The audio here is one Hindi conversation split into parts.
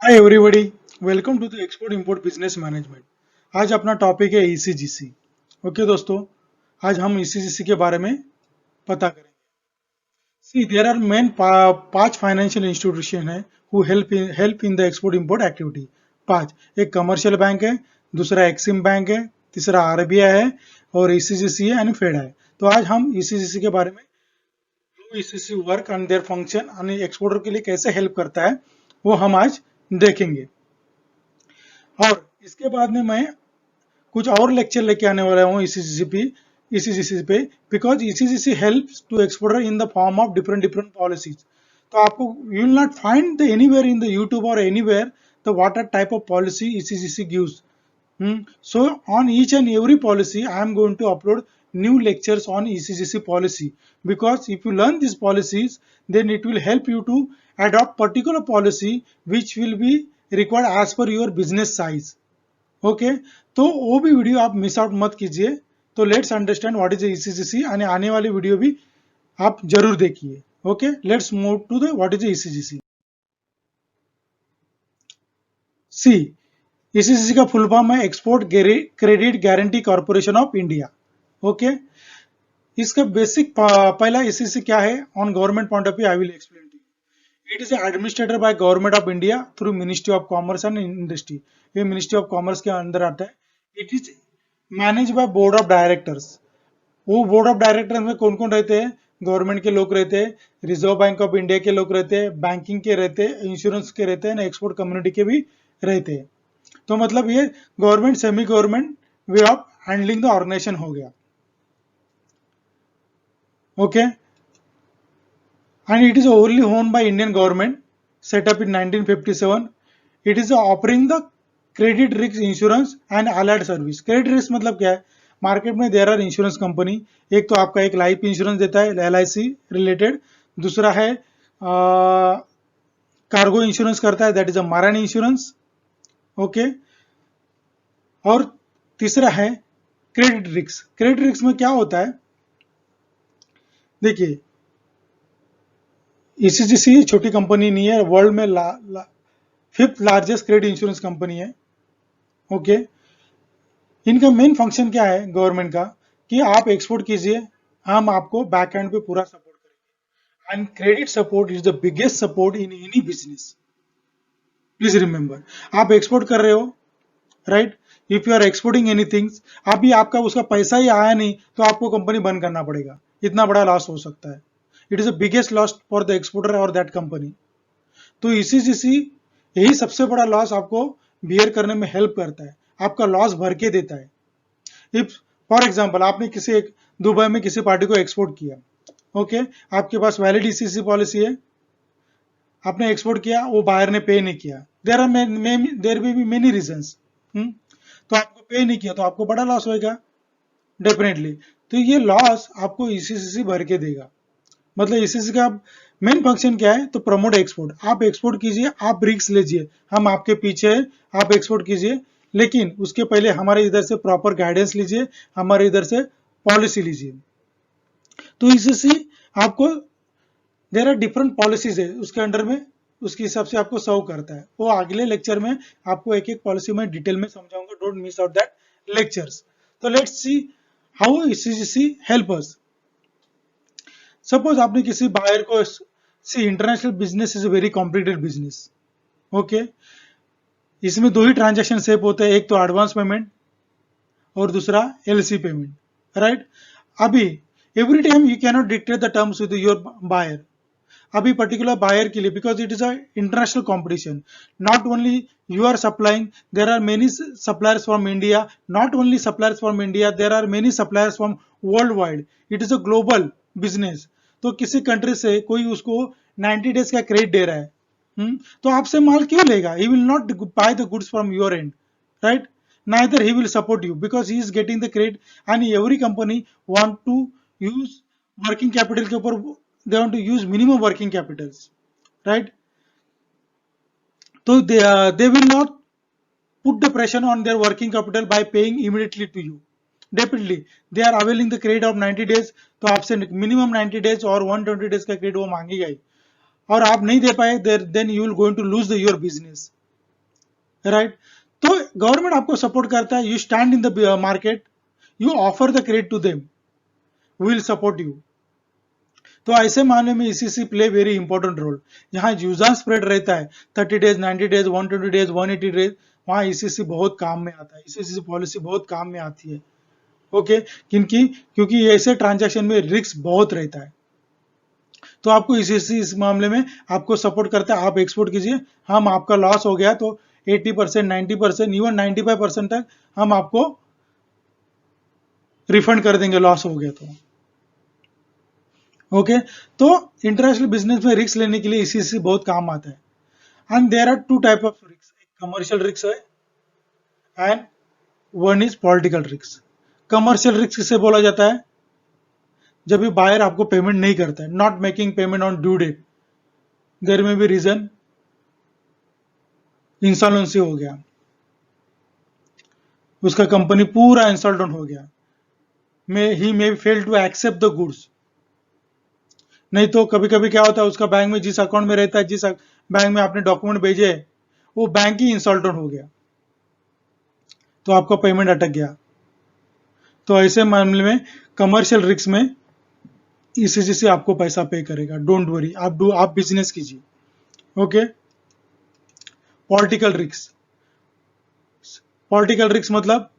Hi everybody, welcome to the export import business management. आज अपना टॉपिक है ईसीजीसी। ओके दोस्तों, आज हम ईसीजीसी के बारे में पता करेंगे। सी देयर आर मेन पांच फाइनेंशियल इंस्टीट्यूशन है who help in the export import activity. पांच, एक कमर्शियल बैंक है, दूसरा एक्सिम बैंक है, तीसरा आरबीआई है और ईसीजीसी है यानी फेड है। तो आज हम ईसीजीसी के बारे में, ECGC work and their function यानी एक्सपोर्टर के लिए कैसे हेल्प करता है, वो हम आज देखेंगे। और इसके बाद में मैं कुछ और लेक्चर लेके आने वाला हूँ ईसीजीसी पे because ECGC helps to exporter in the form of different different policies. तो आपको you will not find the anywhere in the YouTube और anywhere the what are type of policy ECGC gives. So on each and every policy I am going to upload new lectures on ECGC policy, because if you learn these policies then it will help you to adopt particular policy which will be required as per your business size. Okay, तो वो भी वीडियो आप मिस आउट मत कीजिए। तो let's understand what is ECGC, यानी आने वाली वीडियो भी आप जरूर देखिए। Okay, let's move to the what is ECGC. See, ECGC का फुल फॉर्म है export credit guarantee corporation of India. Okay, इसका बेसिक पहला ईसीजीसी क्या है on government point of view, I will explain to you. It is administered by government of India through ministry of commerce and industry. ये मिनिस्ट्री ऑफ कॉमर्स के अंदर आता है। It is manage by board of directors. वो बोर्ड ऑफ डायरेक्टर्स में कौन कौन रहते हैं? गवर्नमेंट के लोग रहते हैं, रिजर्व बैंक ऑफ इंडिया के लोग रहते हैं, बैंकिंग के रहते हैं, इंश्योरेंस के रहते हैं, एक्सपोर्ट कम्युनिटी के भी रहते हैं। तो मतलब ये government semi government way of handling the organization हो गया। Okay, and it is wholly owned by Indian government, set up in 1957. It is offering the credit risk insurance and allied service. Credit risk मतलब क्या है? मार्केट में देयर आर इंश्योरेंस कंपनी। एक तो आपका एक लाइफ इंश्योरेंस देता है LIC रिलेटेड, दूसरा है कार्गो इंश्योरेंस करता है, that is a marine insurance. Okay, और तीसरा है क्रेडिट रिस्क। क्रेडिट रिस्क में क्या होता है? देखिए, ईसीजीसी छोटी कंपनी नहीं है, वर्ल्ड में fifth largest credit insurance company है। ओके, इनका मेन फंक्शन क्या है गवर्नमेंट का कि आप एक्सपोर्ट कीजिए, हम आपको बैक एंड पे पूरा सपोर्ट करेंगे। And credit support is the biggest support in any business. Please remember, आप एक्सपोर्ट कर रहे हो, right? If you are exporting anything, अभी आपका उसका पैसा ही आया नहीं तो आपको कंपनी बंद करना पड़ेगा। इतना बड़ा लॉस हो सकता है। It is the biggest loss for the exporter और दैट कंपनी। तो ईसीजीसी यही सबसे बड़ा लॉस आपको बियर करने में हेल्प करता है, आपका लॉस भर के देता है। इफ फॉर एग्जांपल आपने किसी एक दुबई में किसी पार्टी को एक्सपोर्ट किया, ओके, आपके पास वैलिड ईसीजीसी पॉलिसी है, आपने एक्सपोर्ट किया, वो बायर ने पे नहीं किया, देयर बी मेनी रीजंस। तो आपको पे नहीं किया तो आपको बड़ा लॉस होगा डेफिनेटली। तो ये लॉस आपको ईसीजीसी भर के देगा। मतलब ईसीजीसी का मेन फंक्शन क्या है? तो प्रमोट एक्सपोर्ट। आप एक्सपोर्ट कीजिए, आप रिस्क लीजिए, हम आपके पीछे हैं, आप एक्सपोर्ट कीजिए, लेकिन उसके पहले हमारे इधर से प्रॉपर गाइडेंस लीजिए, हमारे इधर से पॉलिसी लीजिए। तो ईसीजीसी आपको देयर आर डिफरेंट पॉलिसीज है उसके अंडर में, उसके हिसाब से आपको सर्व करता है। वो अगले लेक्चर में आपको एक एक पॉलिसी में डिटेल में समझाऊंगा, don't miss out that lectures. तो let's see how ECGC help us. Suppose आपने किसी बायर को, see international business is a very complicated business. Okay, इसमें दो ही ट्रांजैक्शन सेप होते हैं, एक तो एडवांस पेमेंट और दूसरा एलसी पेमेंट, राइट? अभी every time you can not dictate the terms with your buyer. अभी पर्टिकुलर बायर के लिए, because it is a international competition, not only you are supplying, there are many suppliers from India, not only suppliers from India, there are many suppliers from worldwide. It is a global business. तो किसी कंट्री से कोई उसको 90 डेज का क्रेडिट दे रहा है, तो आपसे माल क्यों लेगा? he will not buy the goods from your end, right? Neither he will support you because he is getting the credit, and every company want to use working capital के ऊपर, they want to use minimum working capitals, right? So they will not put the pressure on their working capital by paying immediately to you. Definitely they are availing the credit of 90 days, तो आपसे मिनिमम 90 डेज और 120 डेज का क्रेडिट वो मांगेगा ही, और आप नहीं दे पाए then you will going to lose your business. Right. तो गवर्नमेंट आपको सपोर्ट करता है, you stand in the market, you offer the credit to them, will support you. तो ऐसे मामले में ECC play very important role. यहाँ यूजर स्प्रेड रहता है 30 डेज, 90 डेज, 120 डेज, 180 डेज, वहां ईसीसी बहुत काम में आता है, ईसीसी पॉलिसी बहुत काम में आती है। ओके, किनकी? क्योंकि ऐसे ट्रांजैक्शन में रिस्क बहुत रहता है। तो आपको ईसीसी इस मामले में आपको सपोर्ट करता है, आप एक्सपोर्ट कीजिए, हम आपका लॉस हो गया तो 80%, 90%, इवन 95% तक हम आपको रिफंड कर देंगे, लॉस हो गया तो। ओके, तो इंटरनेशनल बिजनेस में रिस्क लेने के लिए ईसीसी बहुत काम आता है। And there are two type of risk, एक कमर्शियल रिस्क है and one is political risk. Commercial risk किसे बोला जाता है? जब भी बायर आपको पेमेंट नहीं करता है, not making payment on due date, there में भी रीजन इंसॉल्वेंसी हो गया, उसका कंपनी पूरा इंसॉल्वेंट हो गया, he may fail to accept the goods. नहीं तो कभी कभी क्या होता है, उसका बैंक में जिस अकाउंट में रहता है, जिस बैंक में आपने डॉक्यूमेंट भेजे, वो बैंक ही इंसॉल्वेंट हो गया, तो आपका पेमेंट अटक गया। तो ऐसे मामले में कमर्शियल रिस्क में ईसीजी से आपको पैसा पे करेगा, डोंट वरी, आप बिजनेस कीजिए। Okay, political risk, political risk मतलब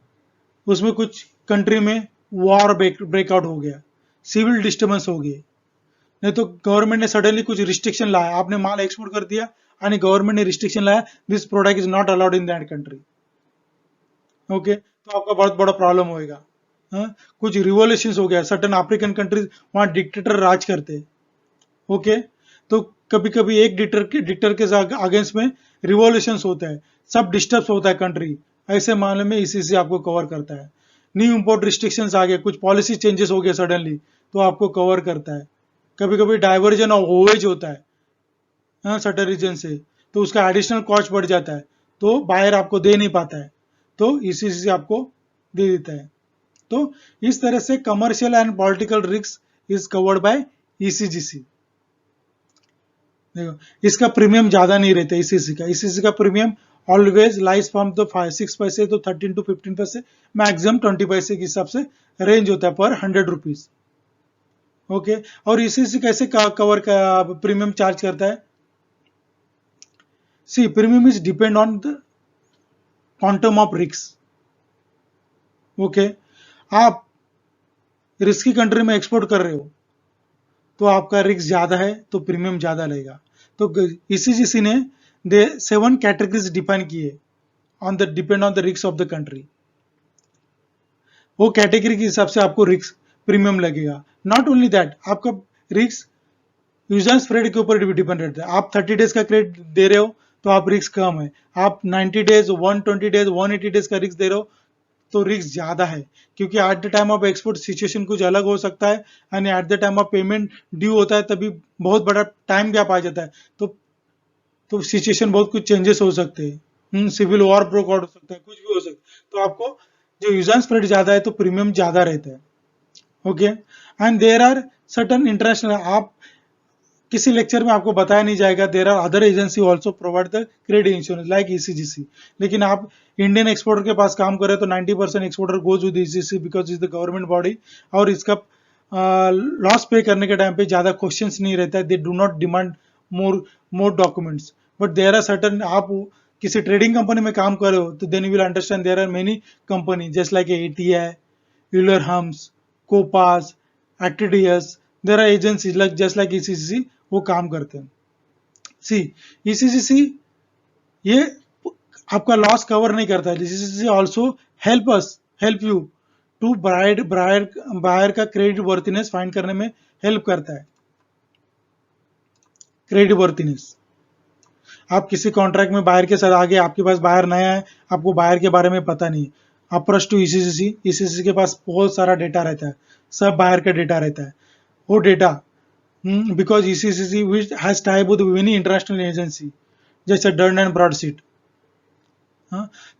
उसमें कुछ कंट्री में वॉर ब्रेकआउट हो गया, सिविल डिस्टर्बेंस हो गई, नहीं तो गवर्नमेंट ने सडनली कुछ रिस्ट्रिक्शन लाया, आपने माल एक्सपोर्ट कर दिया आणि गवर्नमेंट ने रिस्ट्रिक्शन लाया, this product is not allowed in that country. Okay, तो आपका बहुत बड़ा प्रॉब्लम होएगा। कुछ रिवोल्यूशन हो गया, सर्टन अफ्रीकन कंट्रीज वहां डिक्टेटर राज करते। ओके, तो कभी कभी एक डिक्टेटर के अगेंस्ट में रिवोल्यूशन होता है, सब डिस्टर्ब होता है कंट्री, ऐसे मामले में ईसीसी आपको कवर करता है। न्यू इंपोर्ट रिस्ट्रिक्शंस आ गए, कुछ पॉलिसी चेंजेस हो गए सडनली, तो आपको कवर करता है। कभी कभी डाइवर्जन ऑफ ओवेज होता है सर्टन रीजन से, तो उसका एडिशनल कॉस्ट बढ़ जाता है, तो बायर आपको दे नहीं पाता है, तो ईसीसी आपको दे देता है। तो इस तरह से commercial and political risk is covered by ECGC. देखो, इसका प्रीमियम ज्यादा नहीं रहता ईसीसी का premium always lies from the 6 पैसे तो 13 to 15 पैसे, मैक्सिमम 20 पैसे के हिसाब से रेंज होता है पर 100 रुपीज। ओके, और ईसीसी कैसे कवर का प्रीमियम चार्ज करता है? See, premium is depend on the quantum of risk. Okay, आप रिस्की कंट्री में एक्सपोर्ट कर रहे हो तो आपका रिस्क ज्यादा है, तो प्रीमियम ज्यादा लगेगा। तो ईसीजीसी ने 7 कैटेगरीज डिफाइन किए on the depend on the risk of the country, वो कैटेगरी के हिसाब से आपको रिस्क प्रीमियम लगेगा। नॉट ओनली दैट, आपका रिस्क यूजर स्प्रेड के ऊपर भी डिपेंड रहता है। आप 30 डेज का क्रेडिट दे रहे हो तो आप रिस्क कम है, आप 90 डेज, 120 डेज, 180 डेज का रिस्क दे रहे हो तो रिस्क ज्यादा है, क्योंकि at the time of export situation कुछ अलग हो सकता है, and at the time of payment due होता है तभी बहुत बड़ा टाइम गैप आ जाता है, तो सिचुएशन बहुत कुछ चेंजेस हो सकते हैं, सिविल वॉर ब्रेक आउट हो सकता है, कुछ भी हो सकता है, तो आपको जो यूजर स्प्रेड ज्यादा है तो प्रीमियम ज्यादा रहता है। Okay, and there are certain international, आप किसी लेक्चर में आपको बताया नहीं जाएगा, there are other agency also provide the credit insurance like ECGC, लेकिन आप इंडियन एक्सपोर्टर के पास काम कर रहे हैं तो 90% exporter goes with ECC because is the government body, और इसका लॉस पे करने के टाइम पे ज्यादा क्वेश्चंस नहीं रहता है, they do not demand more documents, but there are certain, आप किसी ट्रेडिंग कंपनी में काम कर रहे हो तो then you will understand there are many company just like ATI, Euler Hermes, Coface, Atradius, there are agencies like just like ECC, वो काम करते हैं। सी, ईसीसी ये आपका लॉस कवर नहीं करता है, ECC also help you to buyer का क्रेडिट वर्थीनेस फाइंड करने में हेल्प करता है। क्रेडिट वर्थीनेस, आप किसी कॉन्ट्रैक्ट में बायर के साथ आगे, आपके पास बायर नया है, आपको बायर के बारे में पता नहीं, अप्रोच टू ईसीसी, ईसीसी के पास बहुत सारा डेटा रहता है, सब बायर का डेटा रहता है, वो data because ECCC which has tie with many international agency जैसे डर्न एंड ब्रॉडशीट,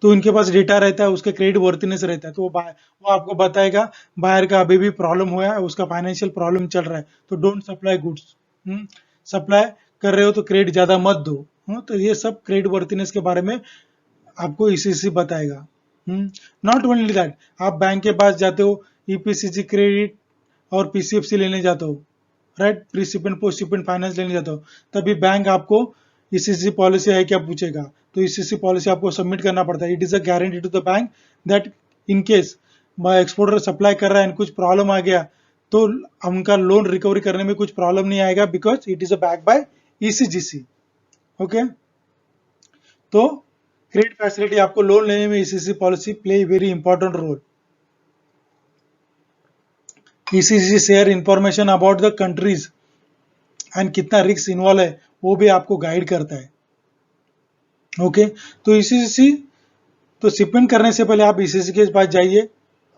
तो इनके पास डेटा रहता है, उसके क्रेडिट वर्थीनेस रहता है, तो वो आपको बताएगा बायर का अभी भी प्रॉब्लम हुआ है, उसका फाइनेंशियल प्रॉब्लम चल रहा है, तो डोंट सप्लाई गुड्स, सप्लाई कर रहे हो तो क्रेडिट ज्यादा मत दो, तो ये सब क्रेडिट वर्थीनेस के बारे में आपको ईसीसी बताएगा। नॉट ओनली दैट, आप बैंक के पास जाते हो, ईपीसीसी क्रेडिट और पीसीएफसी लेने जाते हो, right, pre shipment post shipment finance लेने जाते हो, तभी बैंक आपको ईसीसी पॉलिसी है क्या पूछेगा, तो ईसीसी पॉलिसी आपको सबमिट करना पड़ता है। It is a guarantee to the bank that in case exporter supply कर रहा है कुछ प्रॉब्लम आ गया तो उनका लोन रिकवरी करने में कुछ प्रॉब्लम नहीं आएगा, because it is a back by ECGC. Okay, तो क्रेडिट फैसिलिटी, आपको लोन लेने में ECC policy play very important role. ECC share information about the countries and कितना रिस्क इन्वॉल्व है वो भी आपको गाइड करता है। ओके, तो ईसीसी, तो शिपमेंट करने से पहले आप ईसीसी के पास जाइए,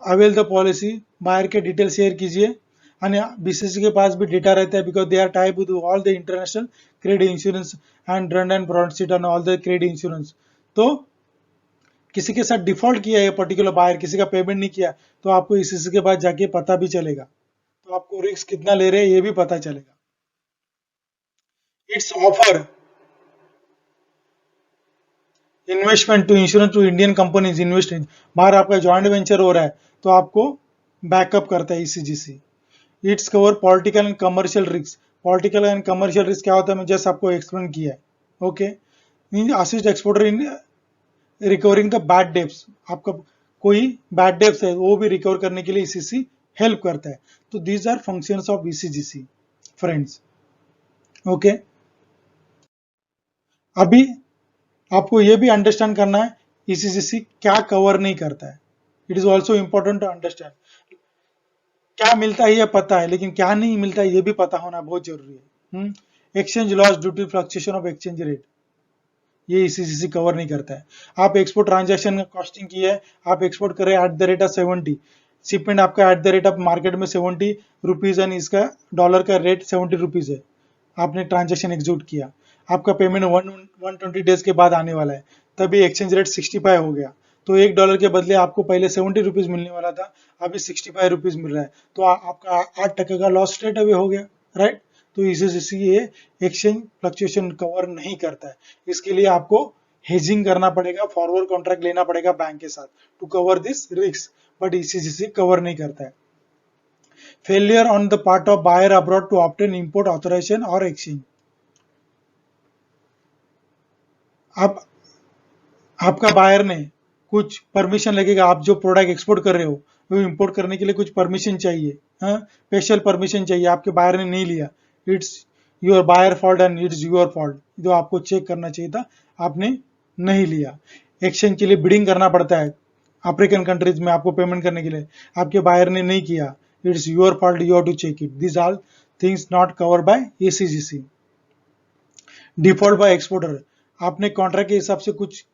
अवेल द पॉलिसी, बायर के डिटेल शेयर कीजिए, और बीसीसी के पास भी डेटा रहता है, because they are type with all the international credit insurance and run and broadsheet on all the credit insurance. तो किसी के साथ डिफॉल्ट किया है पर्टिकुलर बायर, किसी का पेमेंट नहीं किया, तो आपको ईसीसी के पास जाके पता भी चलेगा, तो आपको रिस्क कितना ले रहे हैं ये भी पता चलेगा। It's offer investment to insurance to Indian companies investing, बाहर आपका जॉइंट वेंचर हो रहा है तो आपको बैकअप करता है ECGC. Its cover political and commercial risk, political and commercial risk क्या होता है मैं जस्ट आपको एक्सप्लेन किया है। Okay, assist exporter in recovering the bad debts, आपका कोई बैड डेब्ट्स है वो भी रिकवर करने के लिए ईसीसी हेल्प करता है। तो these are functions of ECGC friends. Okay, अभी आपको ये भी अंडरस्टैंड करना है ईसीजीसी क्या कवर नहीं करता है। It is also important to understand, क्या मिलता है ये पता है लेकिन क्या नहीं मिलता है ये भी पता होना बहुत जरूरी है। Exchange loss due to fluctuation of exchange rate, ये ईसीजीसी कवर नहीं करता है। आप एक्सपोर्ट ट्रांजैक्शन कॉस्टिंग की है, आप एक्सपोर्ट कर रहे हैं at the rate of 70, shipment आपका at the rate of market में 70 रुपीज एंड इसका डॉलर का रेट 70 रुपीज है, आपने ट्रांजैक्शन एग्जीक्यूट किया, आपका पेमेंट 120 डेज के बाद आने वाला है, तभी एक्सचेंज रेट 65 हो गया, तो $1 के बदले आपको पहले 70 रुपीज मिलने वाला था, अभी 65 रुपीज मिल रहा है, तो आपका 8% का लॉस स्ट्रेट अवे हो गया, राइट। तो ईसीजीसी ये एक्सचेंज फ्लक्चुएशन कवर नहीं करता है, इसके लिए आपको हेजिंग करना पड़ेगा, फॉरवर्ड कॉन्ट्रैक्ट लेना पड़ेगा बैंक के साथ to cover this risk, but ECGC cover नहीं करता है। Failure on the part of buyer abroad to obtain import authorization और एक्सचेंज, अब आपका बायर ने कुछ परमिशन लगेगा, आप जो प्रोडक्ट एक्सपोर्ट कर रहे हो वो इंपोर्ट करने के लिए कुछ परमिशन चाहिए, हाँ, स्पेशल परमिशन चाहिए, आपके बायर ने नहीं लिया, it's your buyer fault and it's your fault, जो आपको चेक करना चाहिए था आपने नहीं लिया। एक्सचेंज के लिए बिडिंग करना पड़ता है अफ्रीकन कंट्रीज में आपको पेमेंट करने के लिए, आपके बायर ने नहीं किया, it's your fault, you have to check it, this all things not cover by ACGC. Default by exporter, आपने कॉन्ट्रैक्ट के हिसाब से कुछ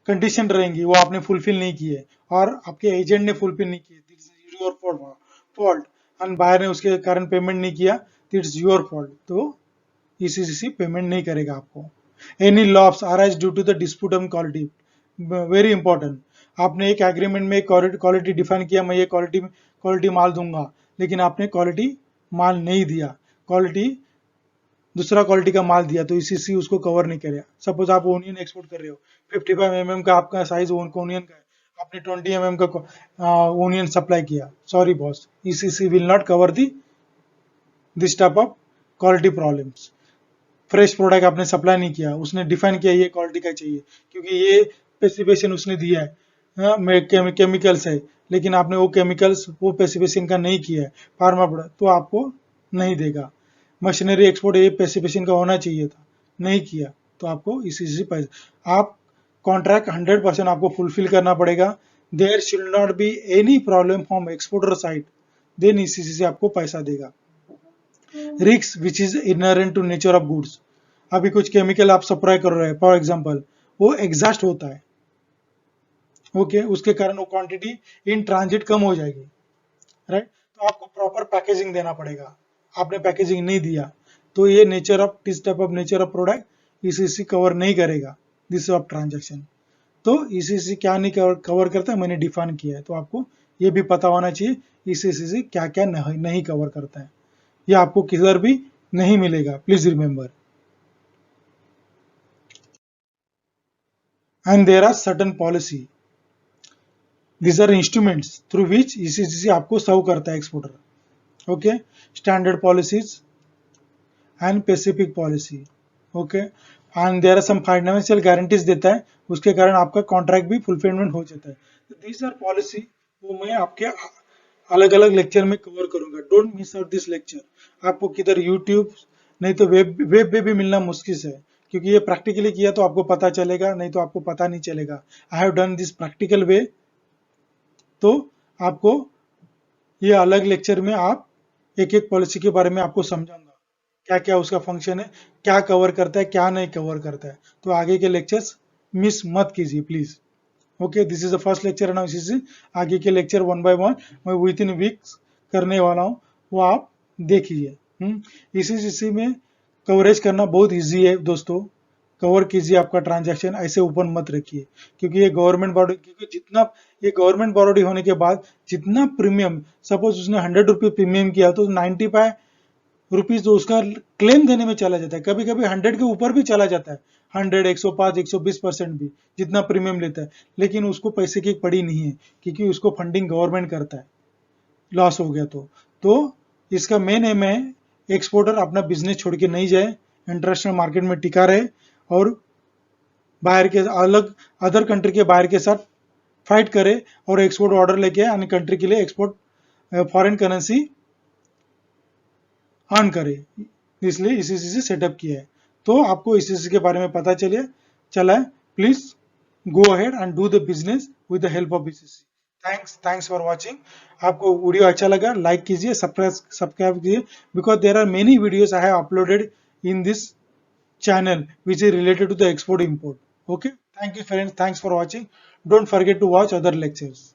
कंडीशन रहेंगी वो आपने फुलफिल नहीं किए और आपके एजेंट ने फुलफिल नहीं किए, this is your fault, and buyer ने उसके कारण पेमेंट नहीं किया, इट्स योर फॉल्ट, तो ईसीजीसी पेमेंट नहीं करेगा आपको। Any loss arise due to the dispute on quality, very important, आपने एक एग्रीमेंट में क्वालिटी डिफाइन किया, मैं ये क्वालिटी माल दूंगा, लेकिन आपने क्वालिटी माल नहीं दिया, क्वालिटी दूसरा क्वालिटी का माल दिया, तो ईसीसी उसको कवर नहीं करेगा। सपोज आप ओनियन एक्सपोर्ट कर रहे हो, 55 mm का आपका साइज ओनियन का है, आपने 20 mm का ओनियन सप्लाई किया, sorry boss, ECC will not cover this type of quality problems. Fresh product आपने सप्लाई नहीं किया, उसने डिफाइन किया ये क्वालिटी का चाहिए क्योंकि ये स्पेसिफिकेशन उसने दिया है, केमिकल्स है, लेकिन आपने वो केमिकल्स वो स्पेसिफिकेशन का नहीं किया है फार्मा प्रोडक्ट, तो आपको नहीं देगा। मशीनरी एक्सपोर्ट ये स्पेसिफिकेशन का होना चाहिए था, नहीं किया, तो आपको ईसीसी पैसा, आप कॉन्ट्रैक्ट 100% आपको फुलफिल करना पड़ेगा, there should not be any problem from exporter side, then ECC आपको पैसा देगा। Risk which is inherent to nature of goods, अभी कुछ केमिकल आप सप्लाई कर रहे हैं फॉर एग्जांपल, वो एग्जॉस्ट होता है, ओके, उसके कारण वो क्वांटिटी इन ट्रांजिट कम हो जाएगी, राइट, तो आपको प्रॉपर पैकेजिंग देना पड़ेगा, आपने पैकेजिंग नहीं दिया, तो ये nature of this type of nature of product ECC cover नहीं करेगा, दिस ऑफ ट्रांजैक्शन। तो ईसीसी क्या नहीं कवर करता है मैंने डिफाइन किया है, तो आपको ये भी पता होना चाहिए ईसीसी क्या क्या नहीं कवर करता है, ये आपको किधर भी नहीं मिलेगा, please remember. and there are certain policy. These are instruments through which ECCC आपको सर्व करता है exporter. Okay, standard policies and specific policy. Okay, and there are some financial guarantees देता है, उसके कारण आपका कॉन्ट्रैक्ट भी फुलफिलमेंट हो जाता है. These are policy, वो मैं आपके अलग अलग लेक्चर में कवर करूंगा. Don't miss out this lecture. आपको किधर यूट्यूब नहीं तो वेब पे भी मिलना मुश्किल है, क्योंकि ये प्रैक्टिकली किया तो आपको पता चलेगा, नहीं तो आपको पता नहीं चलेगा. I have done this practical way, तो आपको ये अलग लेक्चर में आप एक एक पॉलिसी के बारे में आपको समझाऊंगा, क्या क्या उसका फंक्शन है, क्या कवर करता है, क्या नहीं कवर करता है. तो आगे के लेक्चर्स मिस मत कीजिए please. Okay, this is the first lecture analysis. आगे के लेक्चर वन बाय वन मैं विद इन वीक्स करने वाला हूँ, वो आप देखिए. इसी में कवरेज करना बहुत इजी है दोस्तों. कवर कीजिए आपका ट्रांजैक्शन, ऐसे ओपन मत रखिए, क्योंकि ये गवर्नमेंट बॉडी, क्योंकि जितना ये गवर्नमेंट बॉडी होने के बाद जितना प्रीमियम, सपोज उसने 100 रुपये प्रीमियम किया तो 95 रुपीज तो उसका क्लेम देने में चला जाता है. कभी कभी 100 के ऊपर भी चला जाता है, 100, 105, 120% भी, जितना प्रीमियम लेता है. लेकिन उसको पैसे की पड़ी नहीं है, क्योंकि उसको फंडिंग गवर्नमेंट करता है. लॉस हो गया तो इसका मेन एम है एक्सपोर्टर अपना बिजनेस छोड़ के नहीं जाए, इंटरनेशनल मार्केट में टिका रहे और बाहर के अदर कंट्री के बाहर के साथ फाइट करे और एक्सपोर्ट ऑर्डर लेके अन्य कंट्री के लिए एक्सपोर्ट फॉरेन करेंसी अर्न करे. इसलिए ECCC से सेटअप किया है. तो आपको ECCC के बारे में पता चला है. Please go ahead and do the business with the help of ECCC. Thanks for watching. आपको वीडियो अच्छा लगा लाइक कीजिए, सब्सक्राइब कीजिए, because there are many videos I have uploaded in this channel which is related to the export import. Okay, thank you friends, thanks for watching. Don't forget to watch other lectures.